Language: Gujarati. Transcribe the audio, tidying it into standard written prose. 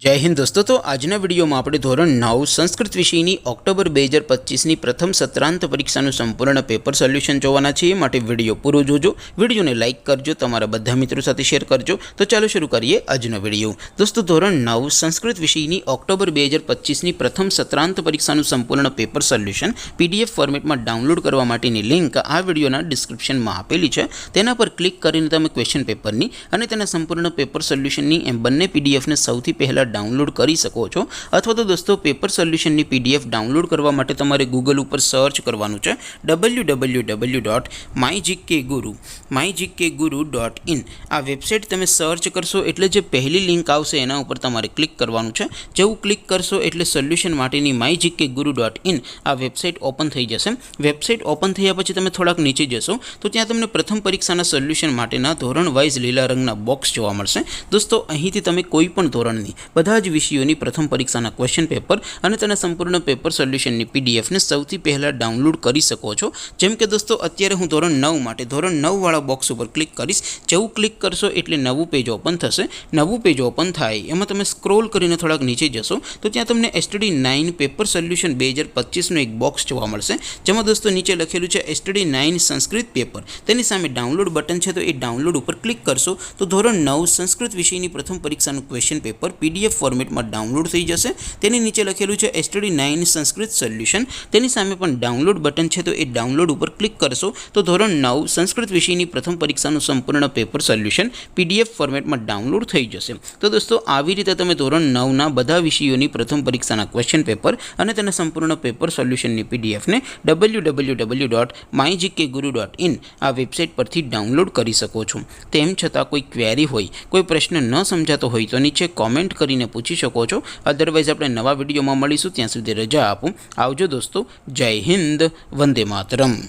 जय हिंद दोस्तों। तो आजना विडियो में આપણે ધોરણ 9 સંસ્કૃત વિષયની ઓક્ટોબર 2025ની પ્રથમ સત્રાંત પરીક્ષાનું સંપૂર્ણ પેપર સોલ્યુશન જોવાના છીએ। માટે વિડિયો પૂરો જોજો, વિડિયોને લાઈક કરજો, તમારા બધા મિત્રો સાથે શેર કરજો। તો ચાલો શરૂ કરીએ આજનો વિડિયો। દોસ્તો ધોરણ 9 સંસ્કૃત વિષયની ઓક્ટોબર 2025ની પ્રથમ સત્રાંત પરીક્ષાનું સંપૂર્ણ પેપર સોલ્યુશન પીડીએફ ફોર્મેટમાં ડાઉનલોડ કરવા માટેની લિંક આ વિડિયોના ડિસ્ક્રિપ્શનમાં આપેલી છે। તેના પર ક્લિક કરીને તમે ક્વેશ્ચન પેપરની અને તેના સંપૂર્ણ પેપર સોલ્યુશનની એમ બંને પીડીએફને સૌથી પહેલા डाउनलॉड करी सको छो। अथवा तो दोस्तों पेपर सोल्यूशन की पीडीएफ डाउनलॉड करवा माटे तमारे गूगल पर सर्च करवानुं छे www.mygkguru.in। आ वेबसाइट तमे सर्च करशो एटले जे पहली लिंक आवशे एना उपर तमारे क्लिक करवानुं छे। जेवुं क्लिक करशो एटले सोल्यूशन माटेनी mygkguru.in आ वेबसाइट ओपन थई जशे। वेबसाइट ओपन थया पछी तमे थोड़ाक नीचे जशो तो त्यां तमने प्रथम परीक्षाना सोल्यूशन माटेना धोरण वाइज लीला रंगना बॉक्स जोवा मळशे। दोस्तों અહીંથી તમે કોઈ પણ ધોરણની બધા જ વિષયોની પ્રથમ પરીક્ષાના ક્વેશ્ચન પેપર અને તેના સંપૂર્ણ પેપર સોલ્યુશનની પીડીએફને સૌથી પહેલા ડાઉનલોડ કરી શકો છો। જેમ કે દોસ્તો અત્યારે હું ધોરણ 9 માટે ધોરણ 9 વાળા બોક્સ ઉપર ક્લિક કરીશ। જેવું ક્લિક કરશો એટલે નવું પેજ ઓપન થશે। નવું પેજ ઓપન થાય એમાં તમે સ્ક્રોલ કરીને થોડાક નીચે જશો તો ત્યાં તમને STD 9 પેપર સોલ્યુશન 2025નું એક બોક્સ જોવા મળશે। જેમાં દોસ્તો નીચે લખેલું છે STD 9 સંસ્કૃત પેપર। તેની સામે ડાઉનલોડ બટન છે તો એ ડાઉનલોડ ઉપર ક્લિક કરશો તો ધોરણ 9 સંસ્કૃત વિષયની પ્રથમ પરીક્ષાનું ક્વેશ્ચન પેપર पीडीएफ फॉर्मेट में डाउनलॉड थी जैसे। तेनी नीचे लखेलू है STD 9 संस्कृत सोल्यूशन। तेनी सामे पण डाउनलॉड बटन है तो ये डाउनलॉड पर क्लिक करशो तो धोरण 9 संस्कृत विषयनी प्रथम परीक्षाનું संपूर्ण पेपर सोल्यूशन पीडीएफ फॉर्मेट में डाउनलॉड थी जैसे। तो दोस्तों આવી રીતે તમે ધોરણ 9 ના બધા વિષયોની પ્રથમ પરીક્ષાના ક્વેશ્ચન પેપર અને તેના સંપૂર્ણ પેપર સોલ્યુશનની પીડીએફ ને www.mygkguru.in આ વેબસાઇટ પરથી ડાઉનલોડ કરી શકો છો। તેમ છતાં કોઈ ક્વેરી હોય, કોઈ પ્રશ્ન ન સમજાતો હોય તો નીચે कॉमेंट કરીને પૂછી શકો છો। અધરવાઇઝ આપણે નવા વિડીયોમાં મળીશું, ત્યાં સુધી રજા આપો। આવજો દોસ્તો, જય હિન્દ, વંદે માતરમ।